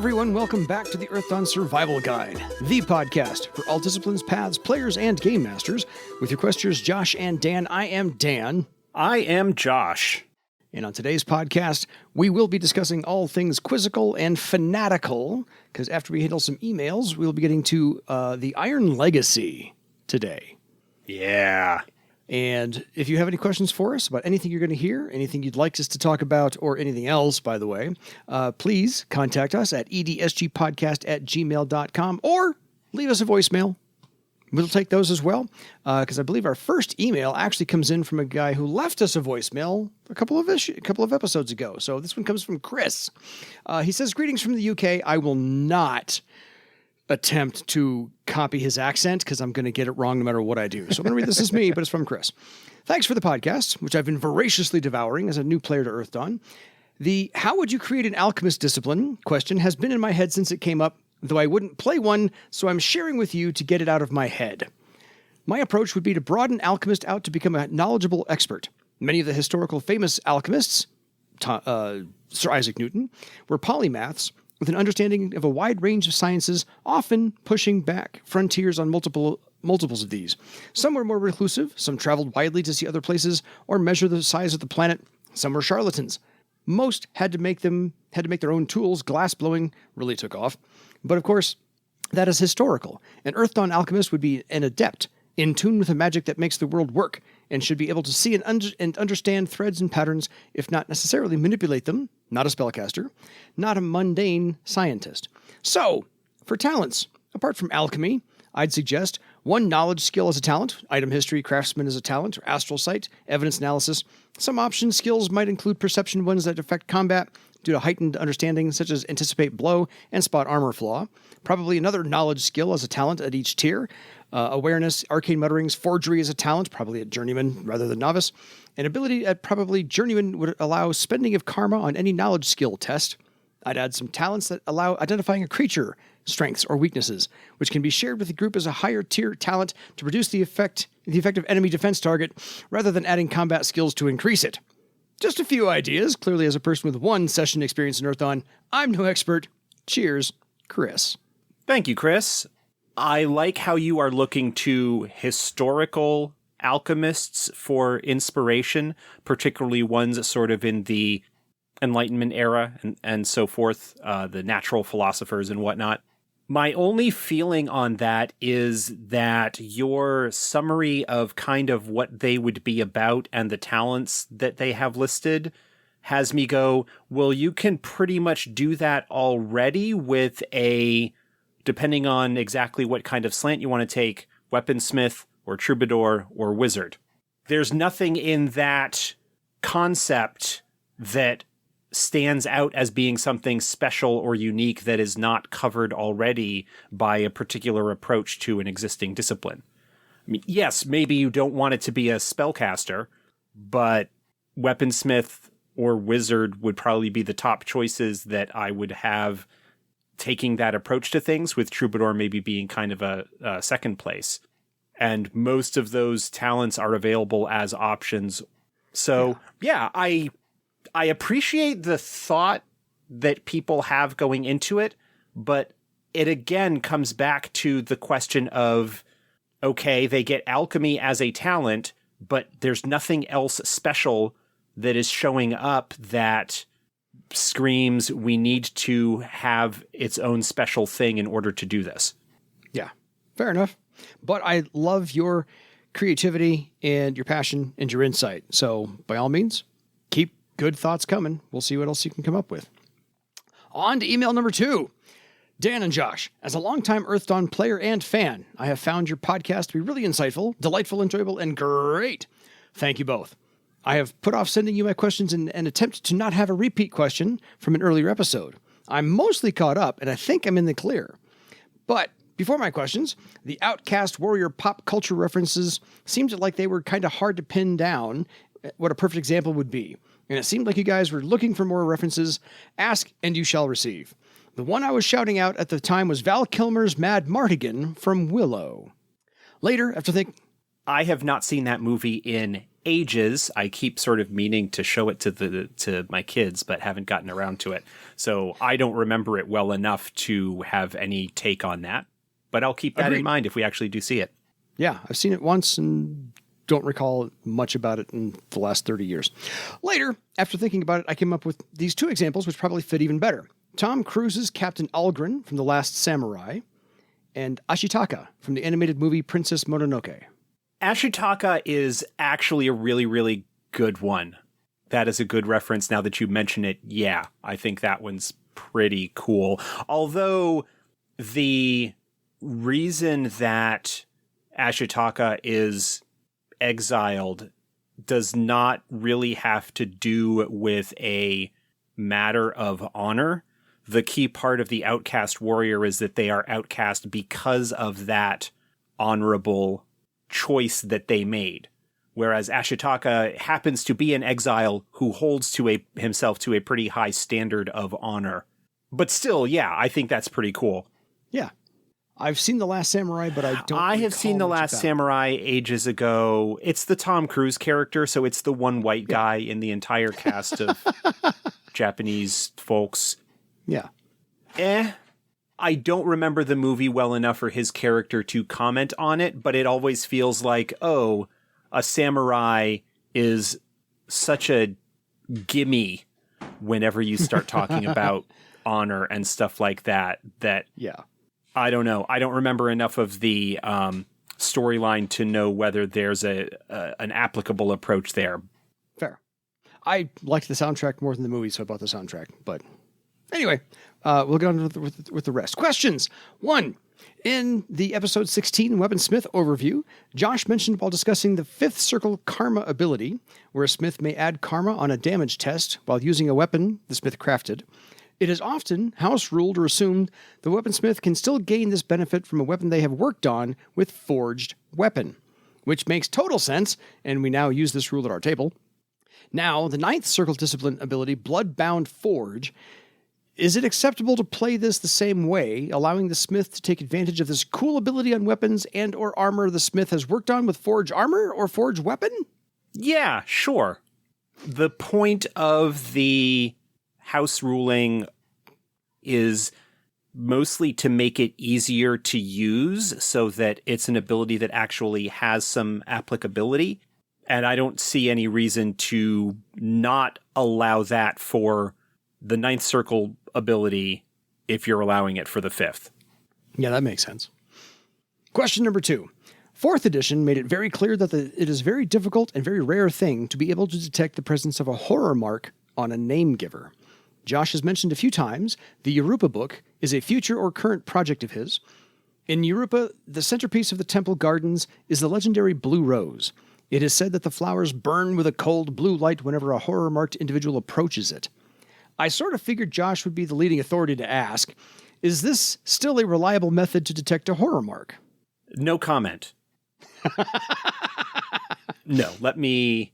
everyone, welcome back to the Earthdawn Survival Guide, the podcast for all disciplines, paths, players, and game masters. With your questers, Josh and Dan, I am Dan. I am Josh. And on today's podcast, we will be discussing all things quizzical and fanatical, because after we handle some emails, we'll be getting to the Iron Legacy today. Yeah. And if you have any questions for us about anything you're going to hear, anything you'd like us to talk about, or anything else, by the way, please contact us at edsgpodcast@gmail.com or leave us a voicemail. We'll take those as well, because I believe our first email actually comes in from a guy who left us a voicemail a couple of episodes ago. So this one comes from Chris. He says, "Greetings from the UK. I will not attempt to copy his accent because I'm going to get it wrong no matter what I do. So I'm going to read this as me, but it's from Chris. Thanks for the podcast, which I've been voraciously devouring as a new player to Earthdawn. The how would you create an alchemist discipline question has been in my head since it came up, though I wouldn't play one, so I'm sharing with you to get it out of my head. My approach would be to broaden alchemist out to become a knowledgeable expert. Many of the historical famous alchemists, Sir Isaac Newton, were polymaths, with an understanding of a wide range of sciences, often pushing back frontiers on multiples of these. Some were more reclusive, some traveled widely to see other places or measure the size of the planet. Some were charlatans. Most had to make their own tools. Glass blowing really took off. But of course, that is historical. An Earthdawn alchemist would be an adept, in tune with the magic that makes the world work, and should be able to see and understand threads and patterns, if not necessarily manipulate them. Not a spellcaster, not a mundane scientist. So, for talents, apart from alchemy, I'd suggest one knowledge skill as a talent, item history, craftsman as a talent, or astral sight, evidence analysis. Some option skills might include perception ones that affect combat due to heightened understanding, such as anticipate blow and spot armor flaw. Probably another knowledge skill as a talent at each tier. Awareness, arcane mutterings, forgery as a talent, probably a journeyman rather than novice. An ability at probably journeyman would allow spending of karma on any knowledge skill test. I'd add some talents that allow identifying a creature, strengths, or weaknesses, which can be shared with the group as a higher tier talent to reduce the effective enemy defense target, rather than adding combat skills to increase it. Just a few ideas. Clearly, as a person with one session experience in Earthdawn, I'm no expert. Cheers, Chris." Thank you, Chris. I like how you are looking to historical alchemists for inspiration, particularly ones sort of in the Enlightenment era and so forth, the natural philosophers and whatnot. My only feeling on that is that your summary of kind of what they would be about and the talents that they have listed has me go, well, you can pretty much do that already with depending on exactly what kind of slant you want to take, weaponsmith or troubadour or wizard. There's nothing in that concept that stands out as being something special or unique that is not covered already by a particular approach to an existing discipline. I mean, yes, maybe you don't want it to be a spellcaster, but weaponsmith or wizard would probably be the top choices that I would have taking that approach to things, with troubadour maybe being kind of a second place. And most of those talents are available as options. So, yeah, I appreciate the thought that people have going into it, but it again comes back to the question of, okay, they get alchemy as a talent, but there's nothing else special that is showing up that screams we need to have its own special thing in order to do this. Yeah, fair enough. But I love your creativity and your passion and your insight. So by all means, keep good thoughts coming. We'll see what else you can come up with. On to email number 2. Dan and Josh, as a longtime Earthdawn player and fan, I have found your podcast to be really insightful, delightful, enjoyable, and great. Thank you both. I have put off sending you my questions in an attempt to not have a repeat question from an earlier episode. I'm mostly caught up, and I think I'm in the clear. But before my questions, the Outcast Warrior pop culture references seemed like they were kind of hard to pin down what a perfect example would be. And it seemed like you guys were looking for more references. Ask and you shall receive. The one I was shouting out at the time was Val Kilmer's Mad Mardigan from Willow. Later, I have not seen that movie in ages. I keep sort of meaning to show it to my kids, but haven't gotten around to it. So I don't remember it well enough to have any take on that. But I'll keep that in mind if we actually do see it. Yeah, I've seen it once and don't recall much about it in the last 30 years. Later, after thinking about it, I came up with these two examples, which probably fit even better. Tom Cruise's Captain Algren from The Last Samurai, and Ashitaka from the animated movie Princess Mononoke. Ashitaka is actually a really, really good one. That is a good reference now that you mention it. Yeah, I think that one's pretty cool. Although the reason that Ashitaka is exiled does not really have to do with a matter of honor. The key part of the outcast warrior is that they are outcast because of that honorable choice that they made. Whereas Ashitaka happens to be an exile who holds to himself to a pretty high standard of honor. But still, yeah, I think that's pretty cool. Yeah. I've seen The Last Samurai, but I have seen The Last Samurai ages ago. It's the Tom Cruise character, so it's the one white guy in the entire cast of Japanese folks. Yeah. I don't remember the movie well enough for his character to comment on it, but it always feels like, oh, a samurai is such a gimme whenever you start talking about honor and stuff like that, yeah. I don't know. I don't remember enough of the storyline to know whether there's an applicable approach there. Fair. I liked the soundtrack more than the movie, so I bought the soundtrack. But anyway, we'll go on with the rest. Questions. 1. In the episode 16 Weaponsmith overview, Josh mentioned while discussing the 5th circle karma ability, where a smith may add karma on a damage test while using a weapon the smith crafted. It is often house-ruled or assumed the weaponsmith can still gain this benefit from a weapon they have worked on with forged weapon, which makes total sense, and we now use this rule at our table. Now, the 9th circle discipline ability, Bloodbound Forge. Is it acceptable to play this the same way, allowing the smith to take advantage of this cool ability on weapons and or armor the smith has worked on with forged armor or forged weapon? Yeah, sure. The point of the house ruling is mostly to make it easier to use so that it's an ability that actually has some applicability. And I don't see any reason to not allow that for the 9th circle ability if you're allowing it for the 5th. Yeah, that makes sense. Question number 2. 4th edition made it very clear that it is a very difficult and very rare thing to be able to detect the presence of a horror mark on a name giver. Josh has mentioned a few times the Urupa book is a future or current project of his. In Urupa, the centerpiece of the temple gardens is the legendary blue rose. It is said that the flowers burn with a cold blue light whenever a horror-marked individual approaches it. I sort of figured Josh would be the leading authority to ask, is this still a reliable method to detect a horror mark? No comment. No, let me...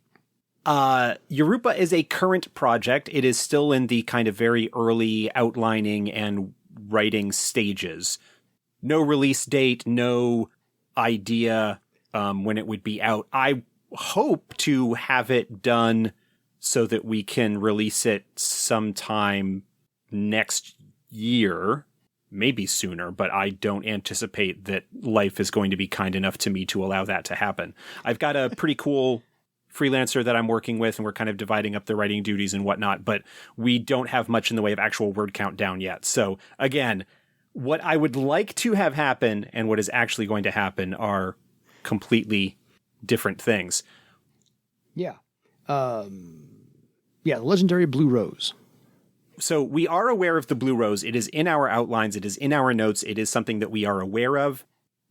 Urupa is a current project. It is still in the kind of very early outlining and writing stages. No release date, no idea when it would be out. I hope to have it done so that we can release it sometime next year, maybe sooner, but I don't anticipate that life is going to be kind enough to me to allow that to happen. I've got a pretty cool freelancer that I'm working with, and we're kind of dividing up the writing duties and whatnot, but we don't have much in the way of actual word count down yet. So again, what I would like to have happen and what is actually going to happen are completely different things. Yeah. The legendary blue rose. So we are aware of the blue rose. It is in our outlines. It is in our notes. It is something that we are aware of.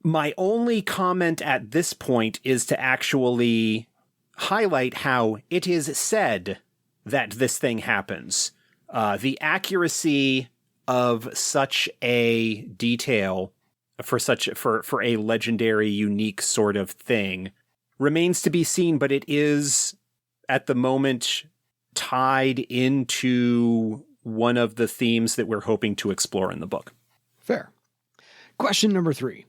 My only comment at this point is to actually highlight how it is said that this thing happens. The accuracy of such a detail for a legendary, unique sort of thing remains to be seen, but it is at the moment tied into one of the themes that we're hoping to explore in the book. Fair. Question number 3.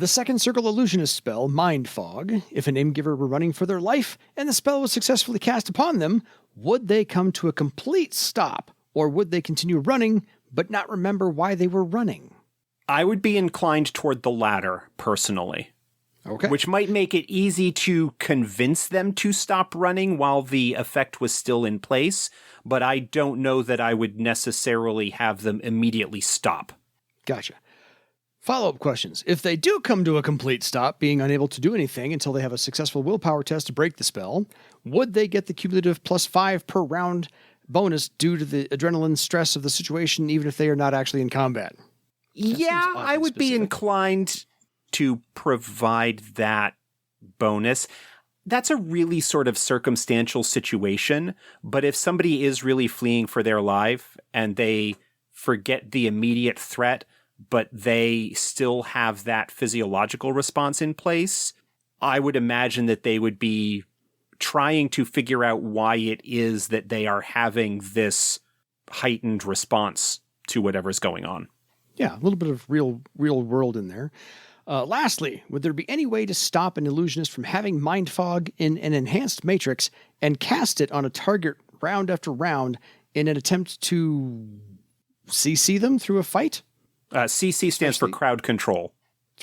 The second Circle Illusionist spell, Mind Fog, if an Imgiver were running for their life and the spell was successfully cast upon them, would they come to a complete stop, or would they continue running but not remember why they were running? I would be inclined toward the latter, personally. Okay. Which might make it easy to convince them to stop running while the effect was still in place, but I don't know that I would necessarily have them immediately stop. Gotcha. Follow-up questions. If they do come to a complete stop, being unable to do anything until they have a successful willpower test to break the spell, would they get the cumulative +5 per round bonus due to the adrenaline stress of the situation, even if they are not actually in combat? Yeah, I would be inclined to provide that bonus. That's a really sort of circumstantial situation, but if somebody is really fleeing for their life and they forget the immediate threat, but they still have that physiological response in place, I would imagine that they would be trying to figure out why it is that they are having this heightened response to whatever's going on. Yeah, a little bit of real world in there. Lastly, would there be any way to stop an illusionist from having Mind Fog in an enhanced matrix and cast it on a target round after round in an attempt to CC them through a fight? CC stands for crowd control.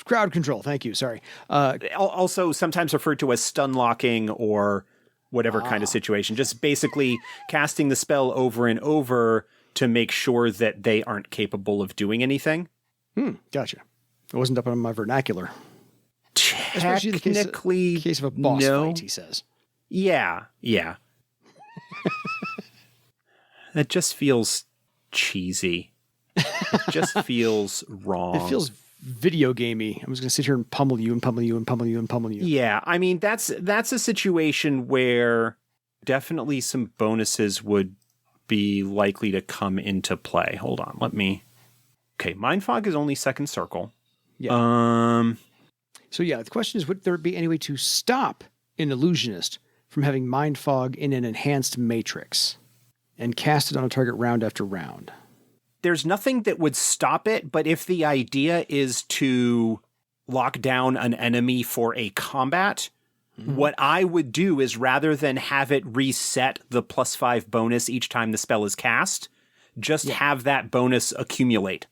Crowd control, thank you, sorry. Also sometimes referred to as stun locking or whatever kind of situation. Just basically casting the spell over and over to make sure that they aren't capable of doing anything. Gotcha. It wasn't up on my vernacular. Technically, Especially the case of a boss fight, he says. Yeah. That just feels cheesy. It just feels wrong. It feels video gamey. I'm just going to sit here and pummel you and pummel you and pummel you and pummel you. Yeah, I mean, that's a situation where definitely some bonuses would be likely to come into play. Hold on, Okay, Mind Fog is only second circle. Yeah. So yeah, the question is, would there be any way to stop an illusionist from having Mind Fog in an enhanced matrix and cast it on a target round after round? There's nothing that would stop it, but if the idea is to lock down an enemy for a combat, what I would do is rather than have it reset the +5 bonus each time the spell is cast, just have that bonus accumulate.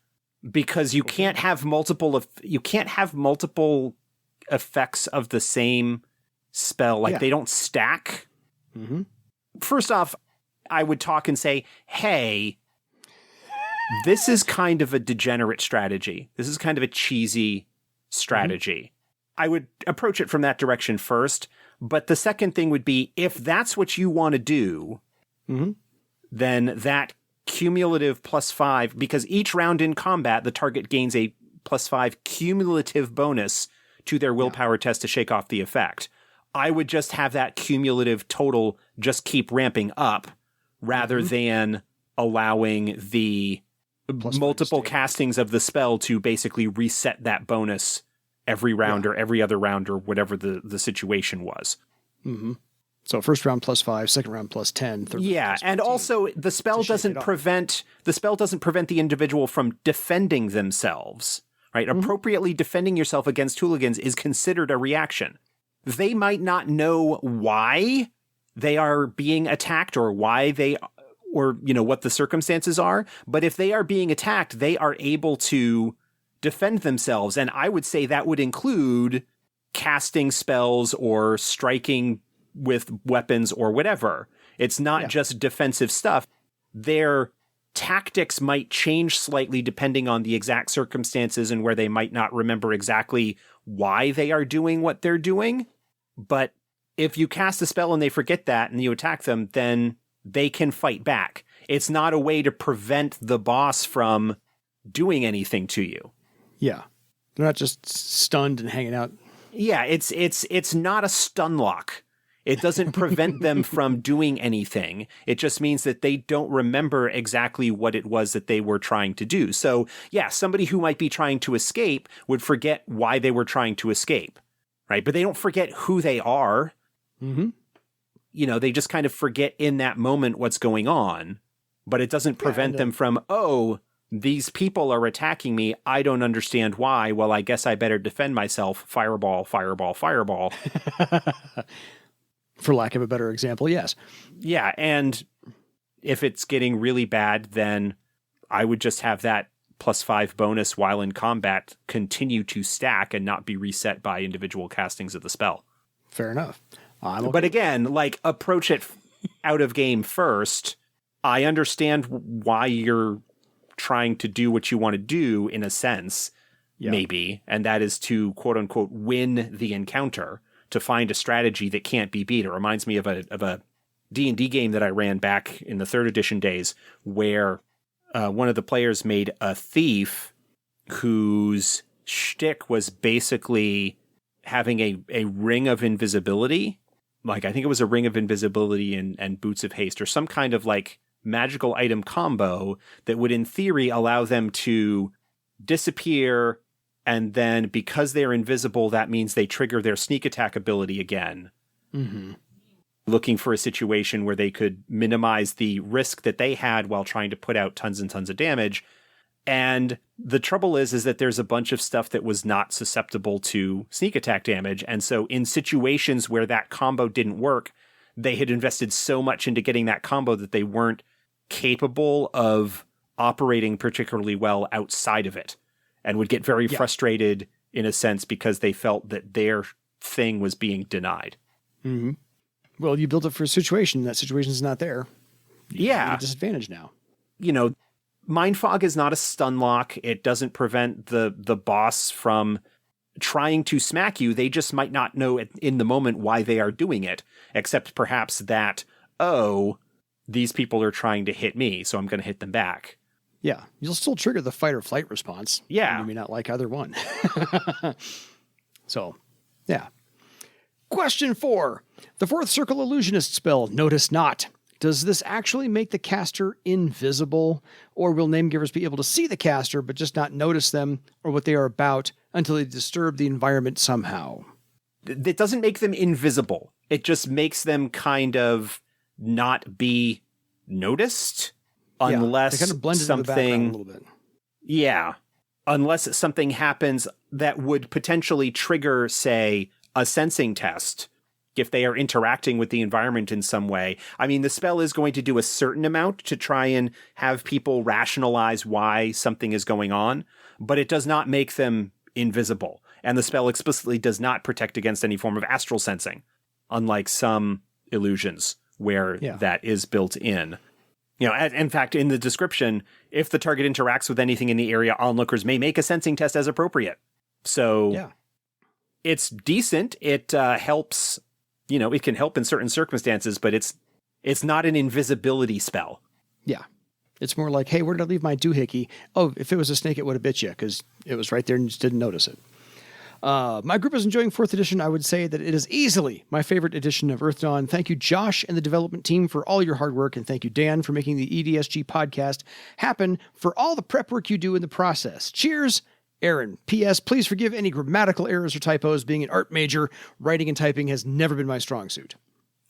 Because you can't have multiple effects of the same spell. Like they don't stack. First off, I would talk and say, hey, this is kind of a degenerate strategy. This is kind of a cheesy strategy. I would approach it from that direction first. But the second thing would be, if that's what you want to do, then that cumulative +5, because each round in combat, the target gains a +5 cumulative bonus to their willpower test to shake off the effect. I would just have that cumulative total just keep ramping up rather than allowing the multiple castings of the spell to basically reset that bonus every round or every other round or whatever the situation was. So first round +5, second round +10, third round and also the spell doesn't prevent the individual from defending themselves, right? Appropriately defending yourself against hooligans is considered a reaction. They might not know why they are being attacked or what the circumstances are, but if they are being attacked, they are able to defend themselves. And I would say that would include casting spells or striking with weapons or whatever. It's not just defensive stuff. Their tactics might change slightly depending on the exact circumstances and where they might not remember exactly why they are doing what they're doing. But if you cast a spell and they forget that and you attack them, then they can fight back. It's not a way to prevent the boss from doing anything to you. Yeah. They're not just stunned and hanging out. Yeah, it's not a stun lock. It doesn't prevent them from doing anything. It just means that they don't remember exactly what it was that they were trying to do. So, yeah, somebody who might be trying to escape would forget why they were trying to escape, right? But they don't forget who they are. You know, they just kind of forget in that moment what's going on. But it doesn't prevent them from, these people are attacking me. I don't understand why. Well, I guess I better defend myself. Fireball, fireball, fireball. For lack of a better example, yes. Yeah, and if it's getting really bad, then I would just have that +5 bonus while in combat continue to stack and not be reset by individual castings of the spell. Fair enough. Okay. But again, like, approach it out of game first. I understand why you're trying to do what you want to do in a sense, maybe, and that is to quote unquote win the encounter, to find a strategy that can't be beat. It reminds me of a D&D game that I ran back in the 3rd edition days, where one of the players made a thief whose shtick was basically having a ring of invisibility. Like, I think it was a ring of invisibility and boots of haste, or some kind of like magical item combo that would in theory allow them to disappear, and then because they're invisible, that means they trigger their sneak attack ability again. Mm-hmm. Looking for a situation where they could minimize the risk that they had while trying to put out tons and tons of damage. And the trouble is that there's a bunch of stuff that was not susceptible to sneak attack damage. And so in situations where that combo didn't work, they had invested so much into getting that combo that they weren't capable of operating particularly well outside of it, and would get very frustrated in a sense because they felt that their thing was being denied. Mm-hmm. Well, you built it for a situation. That situation's not there. You're at a disadvantage now. You know, Mind Fog is not a stun lock. It doesn't prevent the boss from trying to smack you. They just might not know in the moment why they are doing it, except perhaps that, oh, these people are trying to hit me, so I'm going to hit them back. Yeah, you'll still trigger the fight or flight response. Yeah. You may not like either one. So, yeah. Question 4. The 4th Circle Illusionist spell, Notice Not. Does this actually make the caster invisible, or will name-givers be able to see the caster but just not notice them or what they are about until they disturb the environment somehow? It doesn't make them invisible. It just makes them kind of not be noticed unless they kind of blend into the background a little bit. Yeah. Unless something happens that would potentially trigger, say, a sensing test if they are interacting with the environment in some way. I mean, the spell is going to do a certain amount to try and have people rationalize why something is going on, but it does not make them invisible. And the spell explicitly does not protect against any form of astral sensing, unlike some illusions where that is built in. You know, in fact, in the description, if the target interacts with anything in the area, onlookers may make a sensing test as appropriate. So it's decent. It helps. You know, it can help in certain circumstances, but it's not an invisibility spell. Yeah. It's more like, hey, where did I leave my doohickey? Oh, if it was a snake, it would have bit you because it was right there and you just didn't notice it. My group is enjoying 4th edition. I would say that it is easily my favorite edition of Earth Dawn. Thank you, Josh, and the development team for all your hard work. And thank you, Dan, for making the EDSG podcast happen for all the prep work you do in the process. Cheers, Aaron. P.S. Please forgive any grammatical errors or typos. Being an art major, writing and typing has never been my strong suit.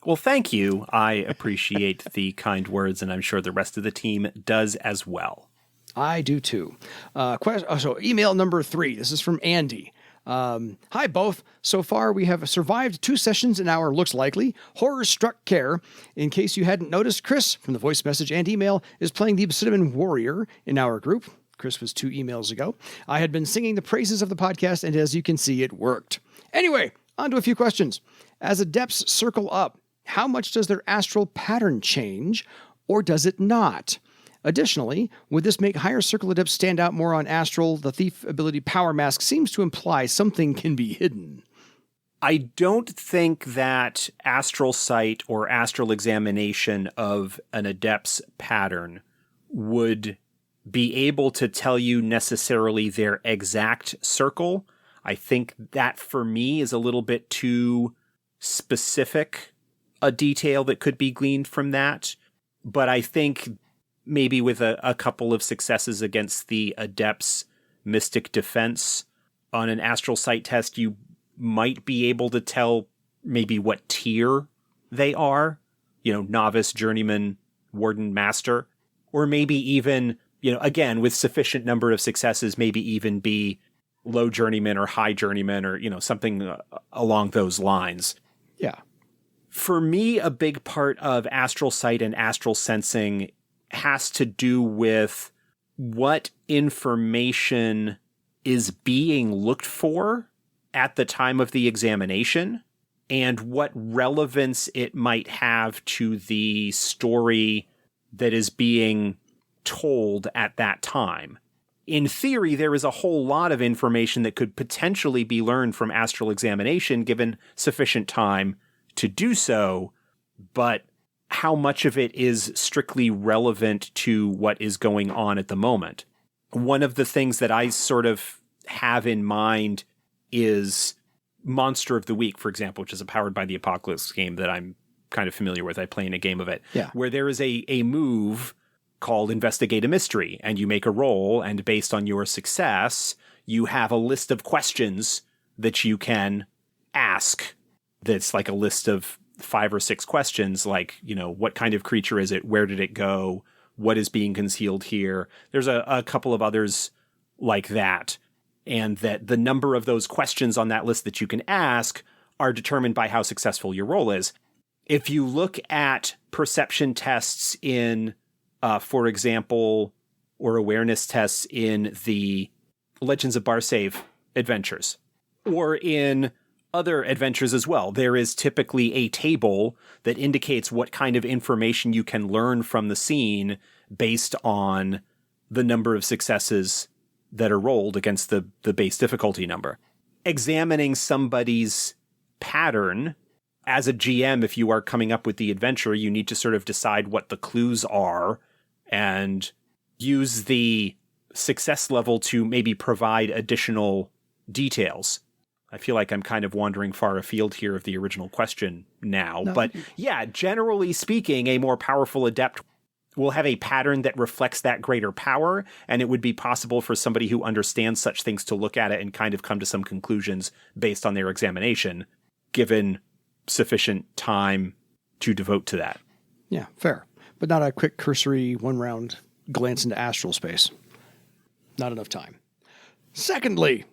Well, thank you. I appreciate the kind words, and I'm sure the rest of the team does as well. I do too. So email number 3. This is from Andy. Hi, both. So far, we have survived 2 sessions in our looks likely horror struck kaer. In case you hadn't noticed, Chris from the voice message and email is playing the Cinnamon Warrior in our group. Chris was 2 emails ago. I had been singing the praises of the podcast, and as you can see, it worked. Anyway, on to a few questions. As adepts circle up, how much does their astral pattern change, or does it not? Additionally, would this make higher circle adepts stand out more on astral? The thief ability power mask seems to imply something can be hidden. I don't think that astral sight or astral examination of an adept's pattern would be able to tell you necessarily their exact circle. I think that for me is a little bit too specific a detail that could be gleaned from that. But I think maybe with a couple of successes against the adept's mystic defense on an astral sight test, you might be able to tell maybe what tier they are, you know, novice, journeyman, warden, master, or maybe even again, with sufficient number of successes, maybe even be low journeyman or high journeyman or, something along those lines. Yeah. For me, a big part of astral sight and astral sensing has to do with what information is being looked for at the time of the examination and what relevance it might have to the story that is being told at that time. In theory, there is a whole lot of information that could potentially be learned from astral examination given sufficient time to do so, but how much of it is strictly relevant to what is going on at the moment? One of the things that I sort of have in mind is Monster of the Week, for example, which is a Powered by the Apocalypse game that I'm kind of familiar with. I play in a game of it, where there is a move called Investigate a Mystery, and you make a roll, and based on your success, you have a list of questions that you can ask. That's like a list of 5 or 6 questions, like, what kind of creature is it? Where did it go? What is being concealed here? There's a couple of others like that. And that the number of those questions on that list that you can ask are determined by how successful your roll is. If you look at perception tests in, for example, or awareness tests in the Legends of Barsave adventures, or in other adventures as well, there is typically a table that indicates what kind of information you can learn from the scene based on the number of successes that are rolled against the base difficulty number. Examining somebody's pattern as a GM, if you are coming up with the adventure, you need to sort of decide what the clues are and use the success level to maybe provide additional details. I feel like I'm kind of wandering far afield here of the original question now. No. But yeah, generally speaking, a more powerful adept will have a pattern that reflects that greater power, and it would be possible for somebody who understands such things to look at it and kind of come to some conclusions based on their examination, given sufficient time to devote to that. Yeah, fair. But not a quick cursory one-round glance into astral space. Not enough time. Secondly,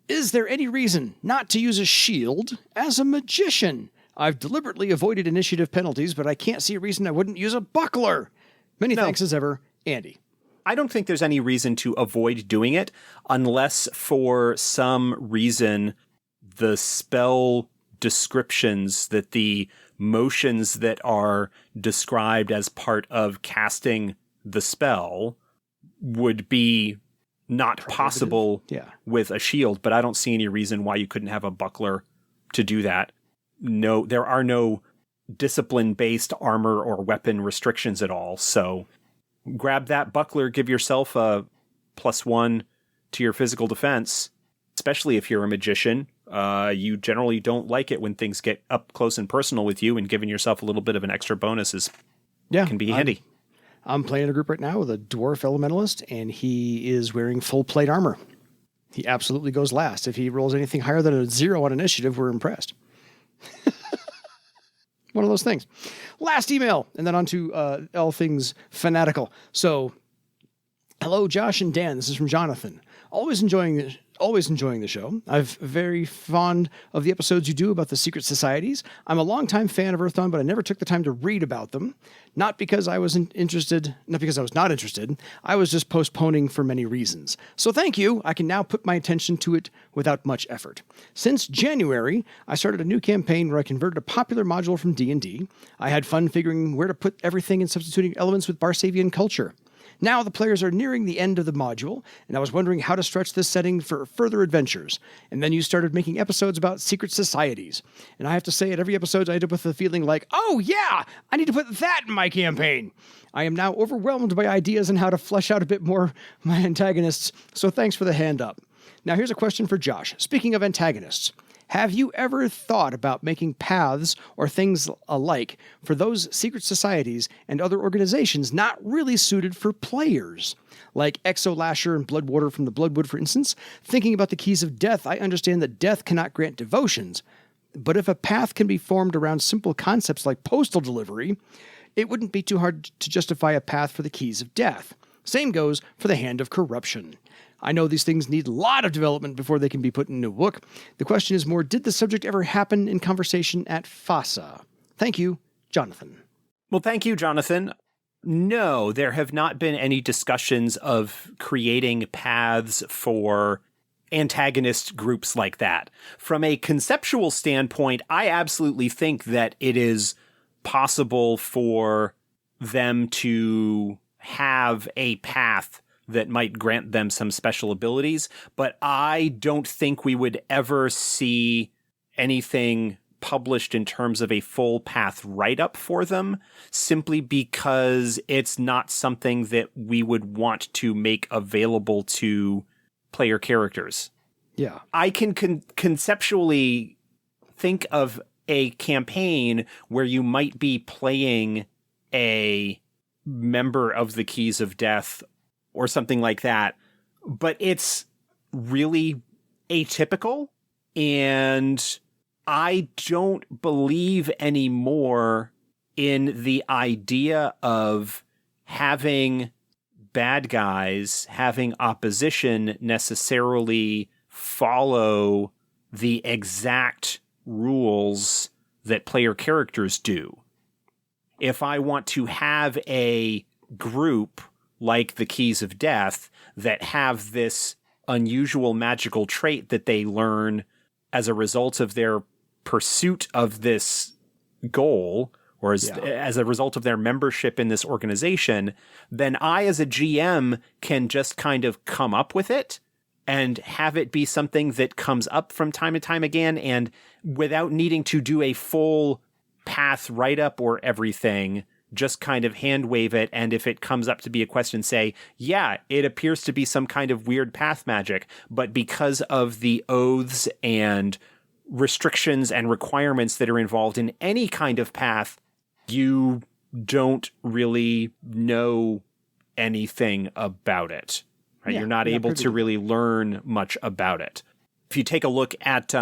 is there any reason not to use a shield as a magician? I've deliberately avoided initiative penalties, but I can't see a reason I wouldn't use a buckler. Many thanks as ever, Andy. I don't think there's any reason to avoid doing it unless for some reason the spell descriptions, that the motions that are described as part of casting the spell would be not possible with a shield, but I don't see any reason why you couldn't have a buckler to do that. No, there are no discipline-based armor or weapon restrictions at all, so grab that buckler, give yourself a +1 to your physical defense, especially if you're a magician. You generally don't like it when things get up close and personal with you, and giving yourself a little bit of an extra bonus can be handy. I'm playing a group right now with a dwarf elementalist, and he is wearing full plate armor. He absolutely goes last. If he rolls anything higher than a 0 on initiative, we're impressed. One of those things. Last email, and then on to all things fanatical. So, hello, Josh and Dan. This is from Jonathan. Always enjoying the show. I'm very fond of the episodes you do about the secret societies. I'm a longtime fan of Earthdawn, but I never took the time to read about them. Not because I was not interested. I was just postponing for many reasons. So thank you. I can now put my attention to it without much effort. Since January, I started a new campaign where I converted a popular module from D&D. I had fun figuring where to put everything and substituting elements with Barsavian culture. Now the players are nearing the end of the module, and I was wondering how to stretch this setting for further adventures. And then you started making episodes about secret societies. And I have to say, at every episode, I end up with a feeling like, oh yeah, I need to put that in my campaign. I am now overwhelmed by ideas on how to flesh out a bit more my antagonists, so thanks for the hand up. Now here's a question for Josh. Speaking of antagonists, have you ever thought about making paths or things alike for those secret societies and other organizations not really suited for players? Like Exolasher and Bloodwater from the Bloodwood, for instance. Thinking about the Keys of Death, I understand that death cannot grant devotions. But if a path can be formed around simple concepts like postal delivery, it wouldn't be too hard to justify a path for the Keys of Death. Same goes for the Hand of Corruption. I know these things need a lot of development before they can be put into a book. The question is more, did the subject ever happen in conversation at FASA? Thank you, Jonathan. Well, thank you, Jonathan. No, there have not been any discussions of creating paths for antagonist groups like that. From a conceptual standpoint, I absolutely think that it is possible for them to have a path that might grant them some special abilities, but I don't think we would ever see anything published in terms of a full path write-up for them, simply because it's not something that we would want to make available to player characters. Yeah. I can conceptually think of a campaign where you might be playing a member of the Keys of Death or something like that, but it's really atypical, and I don't believe anymore in the idea of having bad guys, having opposition necessarily follow the exact rules that player characters do. If I want to have a group like the Keys of Death that have this unusual magical trait that they learn as a result of their pursuit of this goal, or as a result of their membership in this organization, then I as a GM can just kind of come up with it and have it be something that comes up from time to time again, and without needing to do a full path write-up or everything, just kind of hand wave it, and if it comes up to be a question, say, yeah, it appears to be some kind of weird path magic, but because of the oaths and restrictions and requirements that are involved in any kind of path, you don't really know anything about it. Right? You're not able to really learn much about it. If you take a look at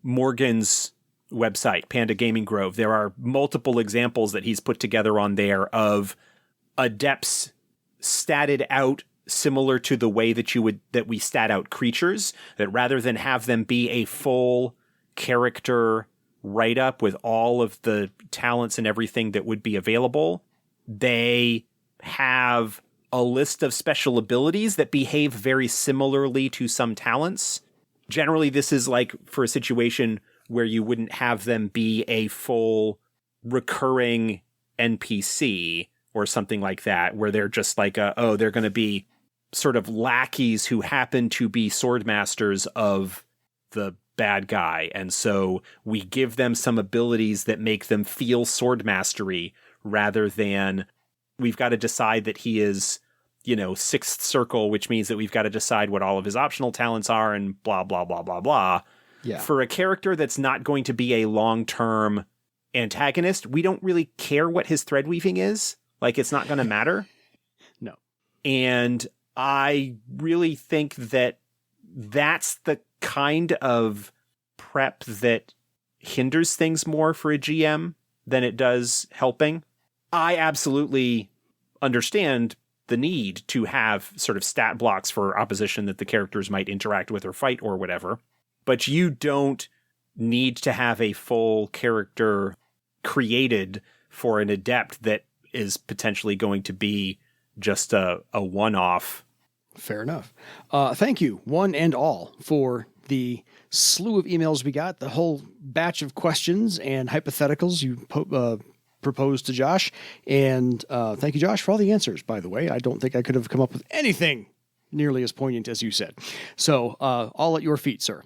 Morgan's website, Panda Gaming Grove, there are multiple examples that he's put together on there of adepts statted out similar to the way that we stat out creatures, that rather than have them be a full character write-up with all of the talents and everything that would be available, they have a list of special abilities that behave very similarly to some talents. Generally, this is like for a situation where you wouldn't have them be a full recurring NPC or something like that, where they're just like, they're going to be sort of lackeys who happen to be swordmasters of the bad guy. And so we give them some abilities that make them feel sword mastery, rather than we've got to decide that he is, sixth circle, which means that we've got to decide what all of his optional talents are and blah, blah, blah, blah, blah. Yeah. For a character that's not going to be a long-term antagonist, we don't really care what his thread weaving is. Like, it's not going to matter. No. And I really think that that's the kind of prep that hinders things more for a GM than it does helping. I absolutely understand the need to have sort of stat blocks for opposition that the characters might interact with or fight or whatever, but you don't need to have a full character created for an adept that is potentially going to be just a one-off. Fair enough. Thank you, one and all, for the slew of emails we got, the whole batch of questions and hypotheticals you proposed to Josh. And thank you, Josh, for all the answers, by the way. I don't think I could have come up with anything nearly as poignant as you said. So all at your feet, sir.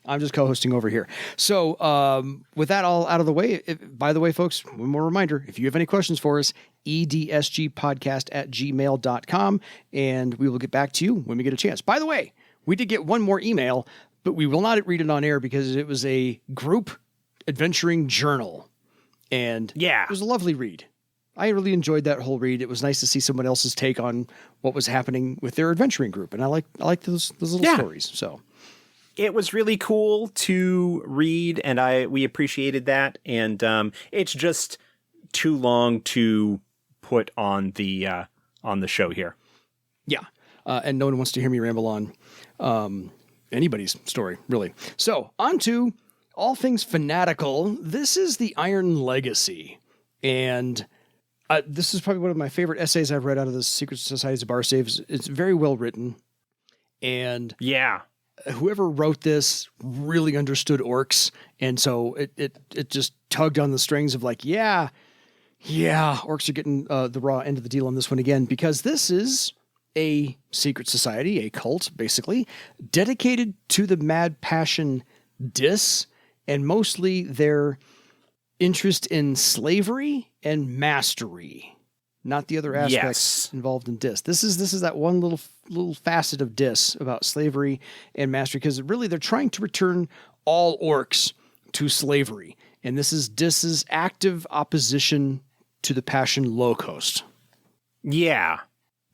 I'm just co-hosting over here. So with that all out of the way, by the way, folks, one more reminder, if you have any questions for us, edsgpodcast@gmail.com, and we will get back to you when we get a chance. By the way, we did get one more email, but we will not read it on air because it was a group adventuring journal. And it was a lovely read. I really enjoyed that whole read. It was nice to see someone else's take on what was happening with their adventuring group. And I like those little stories. So it was really cool to read, and we appreciated that. And it's just too long to put on the on the show here. Yeah. And no one wants to hear me ramble on anybody's story, really. So, on to all things fanatical. This is the Iron Legacy. And this is probably one of my favorite essays I've read out of the Secret Societies of Barsave. It's very well written. And yeah, whoever wrote this really understood orcs. And so it just tugged on the strings of like, yeah, orcs are getting the raw end of the deal on this one again, because this is a secret society, a cult, basically, dedicated to the mad passion Dis, and mostly their interest in slavery and mastery, not the other aspects involved in Dis. This is that one little facet of Dis about slavery and mastery, because really they're trying to return all orcs to slavery, and this is Dis's active opposition to the Passion Low Coast. Yeah.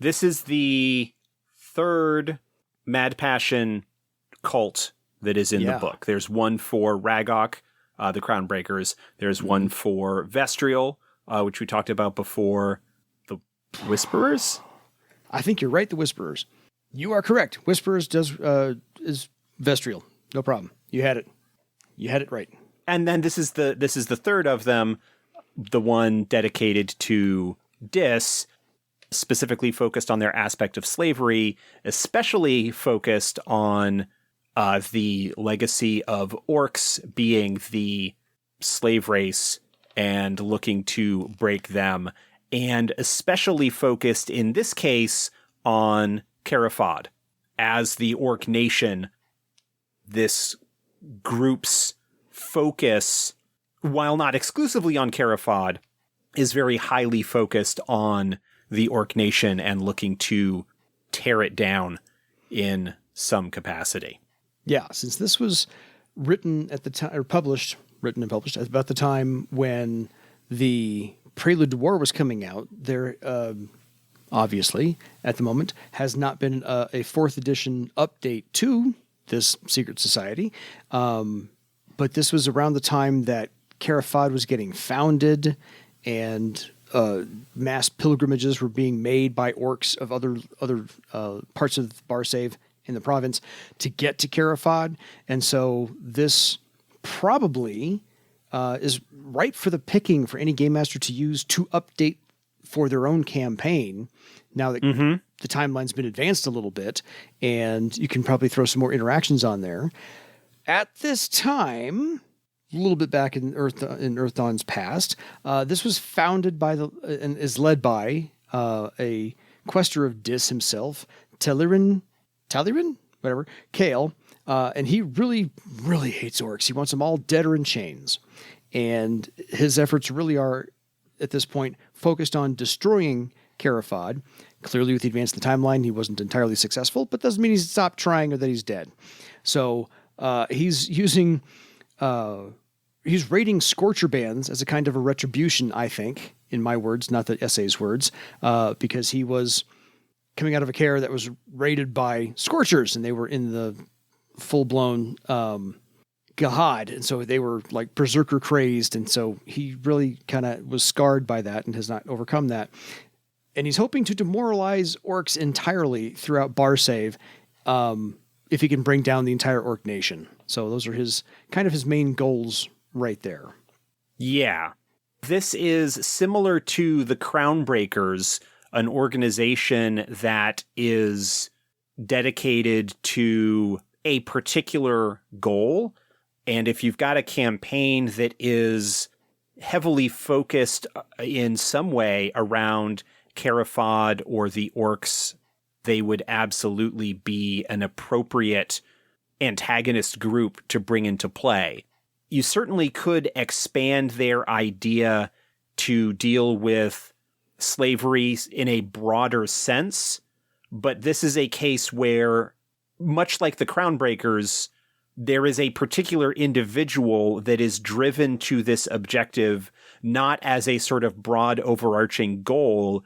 This is the third Mad Passion cult that is in the book. There's one for Ragok, the Crownbreakers. There's one for Vestrial, which we talked about before. The Whisperers? I think you're right, the Whisperers. You are correct. Whisperers is Vestrial. No problem. You had it. You had it right. And then this is the third of them, the one dedicated to Dis, specifically focused on their aspect of slavery, especially focused on the legacy of orcs being the slave race and looking to break them, and especially focused in this case on Cara Fahd. As the orc nation, this group's focus, while not exclusively on Cara Fahd, is very highly focused on the orc nation and looking to tear it down in some capacity. Yeah, since this was written at the time, or written and published at about the time when the Prelude to War was coming out, there obviously at the moment has not been a 4th edition update to this secret society. But this was around the time that Cara Fahd was getting founded, and mass pilgrimages were being made by orcs of other parts of Barsave in the province to get to Cara Fahd. And so this probably is ripe for the picking for any game master to use to update for their own campaign, now that the timeline's been advanced a little bit, and you can probably throw some more interactions on there. At this time, a little bit back in Earth Dawn's past, this was founded by and is led by a quester of Dis himself, Talyrin, whatever, Kale, and he really, really hates orcs. He wants them all dead or in chains, and his efforts really are, at this point, focused on destroying Cara Fahd. Clearly, with the advance of the timeline, he wasn't entirely successful, but doesn't mean he's stopped trying or that he's dead. So he's using, he's raiding scorcher bands as a kind of a retribution, I think, in my words, not the essay's words, because he was coming out of a kaer that was raided by scorchers, and they were in the full-blown Gahad, and so they were like berserker crazed, and so he really kind of was scarred by that and has not overcome that. And he's hoping to demoralize orcs entirely throughout Barsave, if he can bring down the entire orc nation. So those are his main goals right there. Yeah. This is similar to the Crownbreakers, an organization that is dedicated to a particular goal. And if you've got a campaign that is heavily focused in some way around Cara Fahd or the orcs, they would absolutely be an appropriate antagonist group to bring into play. You certainly could expand their idea to deal with slavery in a broader sense, but this is a case where, much like the Crownbreakers, there is a particular individual that is driven to this objective not as a sort of broad overarching goal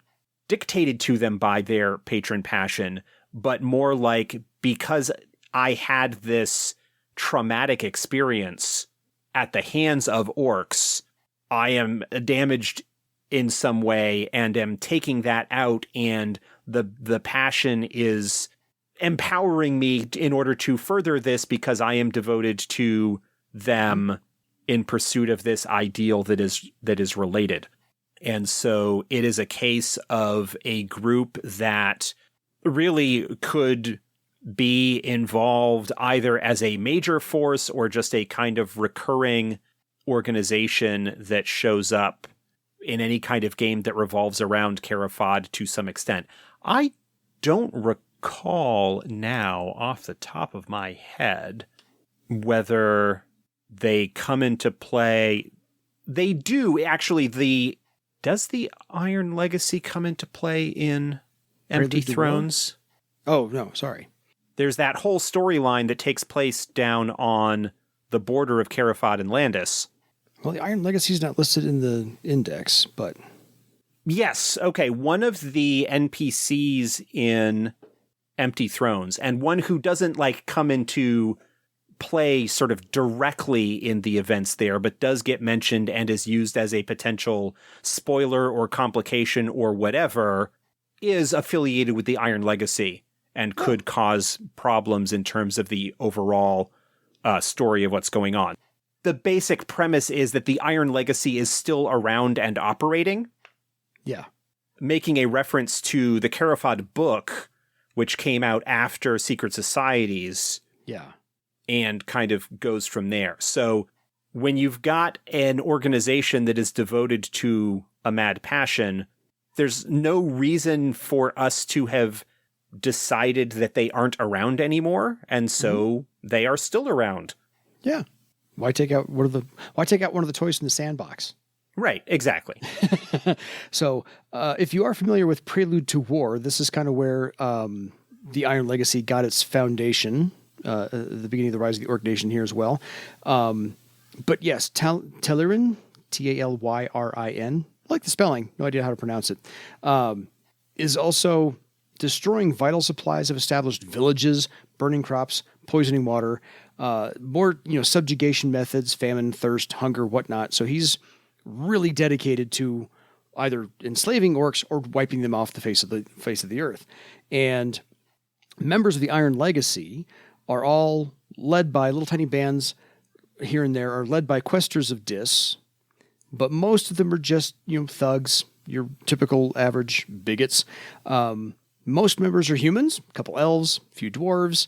dictated to them by their patron passion, but more like, because I had this traumatic experience at the hands of orcs, I am damaged in some way and am taking that out, and the passion is empowering me in order to further this because I am devoted to them in pursuit of this ideal that is related. And so it is a case of a group that really could be involved either as a major force or just a kind of recurring organization that shows up in any kind of game that revolves around Cara Fahd to some extent. I don't recall now off the top of my head whether they come into play. They do actually. Does the Iron Legacy come into play in Empty Thrones? Oh, no, sorry. There's that whole storyline that takes place down on the border of Cara Fahd and Landis. Well, the Iron Legacy is not listed in the index, but... Yes, okay. One of the NPCs in Empty Thrones, and one who doesn't come into play sort of directly in the events there, but does get mentioned and is used as a potential spoiler or complication or whatever, is affiliated with the Iron Legacy and could cause problems in terms of the overall story of what's going on. The basic premise is that the Iron Legacy is still around and operating. Yeah. Making a reference to the Cara Fahd book, which came out after Secret Societies. Yeah. And kind of goes from there. So when you've got an organization that is devoted to a mad passion, there's no reason for us to have decided that they aren't around anymore. And so they are still around. Yeah. Why take out one of the toys from the sandbox? Right, exactly. So if you are familiar with Prelude to War, this is kind of where the Iron Legacy got its foundation. The beginning of the rise of the Orc Nation here as well. But yes, Talyrin, TalYrin, I like the spelling, no idea how to pronounce it, is also destroying vital supplies of established villages, burning crops, poisoning water, more subjugation methods, famine, thirst, hunger, whatnot. So he's really dedicated to either enslaving orcs or wiping them off the face of the earth. And members of the Iron Legacy are all led by little tiny bands here and there, are led by questers of Dis, but most of them are just, thugs, your typical average bigots. Most members are humans, a couple elves, a few dwarves,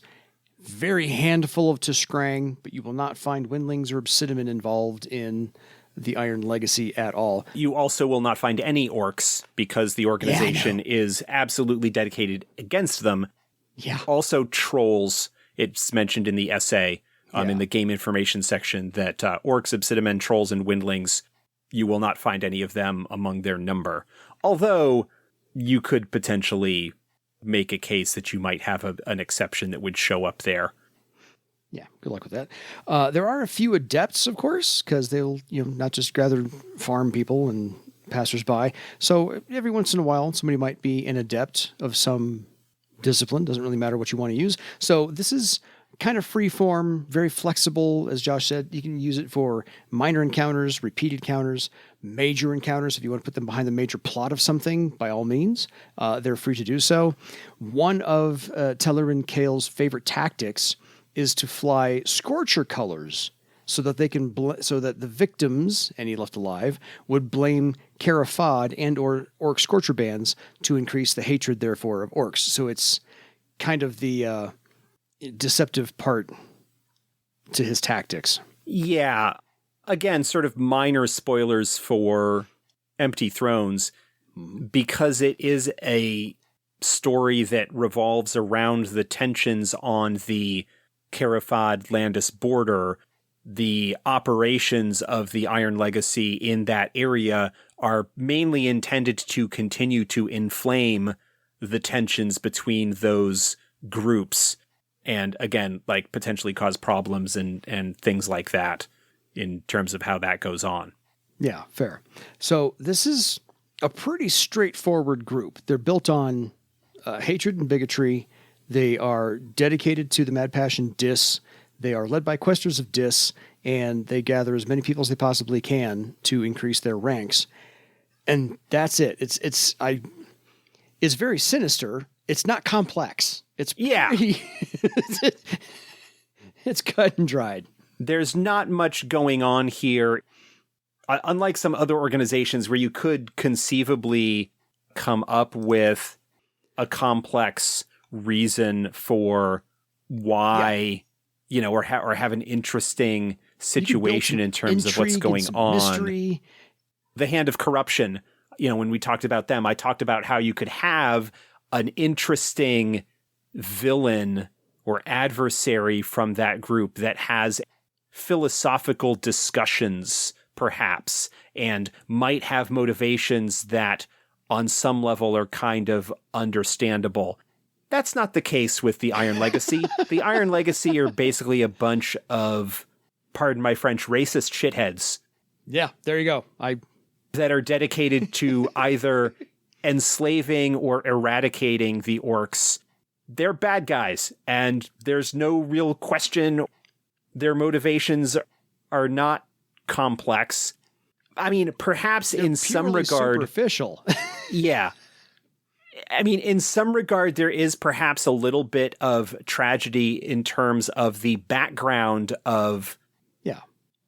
very handful of Tiskrang, but you will not find windlings or obsidian involved in the Iron Legacy at all. You also will not find any orcs because the organization is absolutely dedicated against them. Yeah. Also trolls. It's mentioned in the essay, in the game information section, that orcs, obsidian, trolls, and windlings, you will not find any of them among their number. Although you could potentially make a case that you might have an exception that would show up there. Yeah, good luck with that. There are a few adepts, of course, because they'll not just gather farm people and passersby. So every once in a while, somebody might be an adept of some discipline. Doesn't really matter what you want to use. So this is kind of free form, very flexible. As Josh said, you can use it for minor encounters, repeated encounters, major encounters. If you want to put them behind the major plot of something, by all means, they're free to do so. One of Talyrin Kale's favorite tactics is to fly scorcher colors so that they can so that the victims, any left alive, would blame Cara Fahd and or orc scorcher bands to increase the hatred, therefore, of orcs. So it's kind of the deceptive part to his tactics. Yeah. Again, sort of minor spoilers for Empty Thrones, because it is a story that revolves around the tensions on the Cara Fahd Landis border. The operations of the Iron Legacy in that area are mainly intended to continue to inflame the tensions between those groups and, again, potentially cause problems and things like that in terms of how that goes on. Yeah, fair. So this is a pretty straightforward group. They're built on hatred and bigotry. They are dedicated to the mad passion Dis. They are led by questers of Dis, and they gather as many people as they possibly can to increase their ranks. And that's it. It's very sinister. It's not complex. It's pretty, it's cut and dried. There's not much going on here. Unlike some other organizations where you could conceivably come up with a complex reason for why, or have an interesting situation in terms of what's going on. Mystery. The Hand of Corruption, when we talked about them, I talked about how you could have an interesting villain or adversary from that group that has philosophical discussions, perhaps, and might have motivations that on some level are kind of understandable. That's not the case with the Iron Legacy. The Iron Legacy are basically a bunch of, pardon my French, racist shitheads. Yeah, there you go. That are dedicated to either enslaving or eradicating the orcs. They're bad guys, and there's no real question. Their motivations are not complex. I mean, perhaps in some regard... superficial. Yeah. I mean, in some regard, there is perhaps a little bit of tragedy in terms of the background of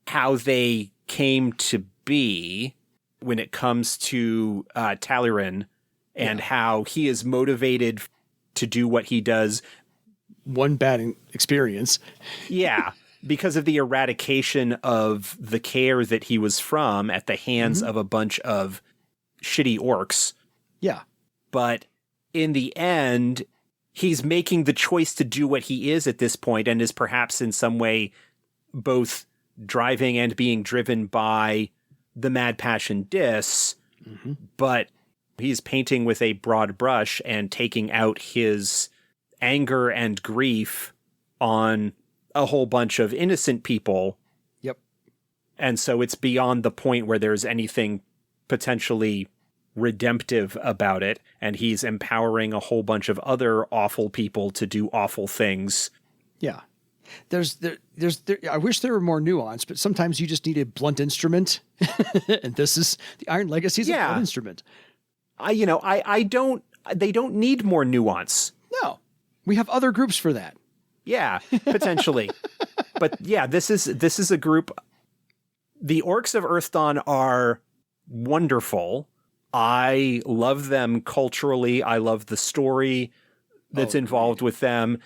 how they came to be when it comes to Talyrin and how he is motivated to do what he does. One bad experience. Yeah, because of the eradication of the kaer that he was from at the hands of a bunch of shitty orcs. Yeah. But in the end, he's making the choice to do what he is at this point and is perhaps in some way both driving and being driven by the mad passion dis, but he's painting with a broad brush and taking out his anger and grief on a whole bunch of innocent people. Yep. And so it's beyond the point where there's anything potentially redemptive about it, and he's empowering a whole bunch of other awful people to do awful things. Yeah. I wish there were more nuance, but sometimes you just need a blunt instrument. And this is the Iron Legacy is a blunt instrument. They don't need more nuance. No, we have other groups for that. Yeah, potentially. But yeah, this is a group. The Orcs of Earthdawn are wonderful. I love them culturally. I love the story that's involved with them,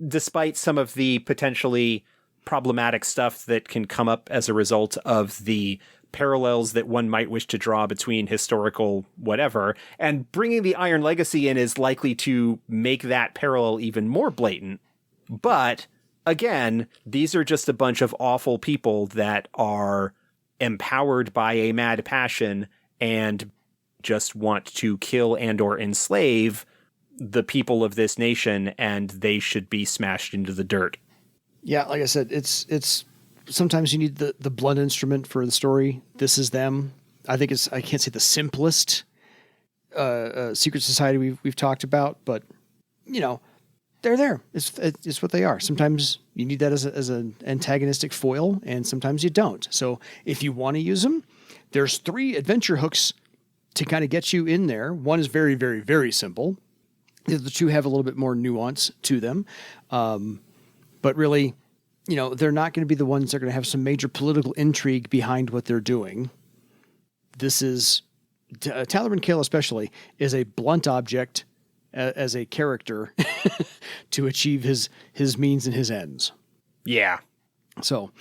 despite some of the potentially problematic stuff that can come up as a result of the parallels that one might wish to draw between historical whatever. And bringing the Iron Legacy in is likely to make that parallel even more blatant. But again, these are just a bunch of awful people that are empowered by a mad passion and just want to kill and or enslave the people of this nation, and they should be smashed into the dirt. Yeah, like I said, it's sometimes you need the blunt instrument for the story. This is them. I think I can't say the simplest secret society we've talked about, but they're there. It's what they are. Sometimes you need that as an antagonistic foil, and sometimes you don't. So if you want to use them, there's 3 adventure hooks to kind of get you in there. One is very, very, very simple. The other 2 have a little bit more nuance to them. But really, they're not going to be the ones that are going to have some major political intrigue behind what they're doing. This is, Talyrin Kale especially, is a blunt object as a character to achieve his means and his ends. Yeah. So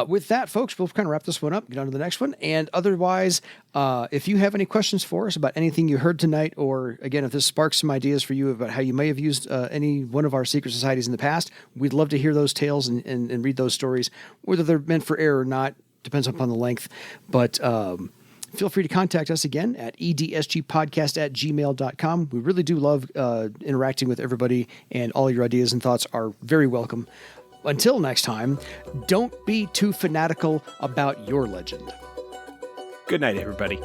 with that, folks, we'll kind of wrap this one up, get on to the next one. And otherwise, if you have any questions for us about anything you heard tonight, or again, if this sparks some ideas for you about how you may have used any one of our secret societies in the past, we'd love to hear those tales and read those stories, whether they're meant for air or not, depends upon the length. But feel free to contact us again at edsgpodcast@gmail.com. We really do love interacting with everybody, and all your ideas and thoughts are very welcome. Until next time, don't be too fanatical about your legend. Good night, everybody.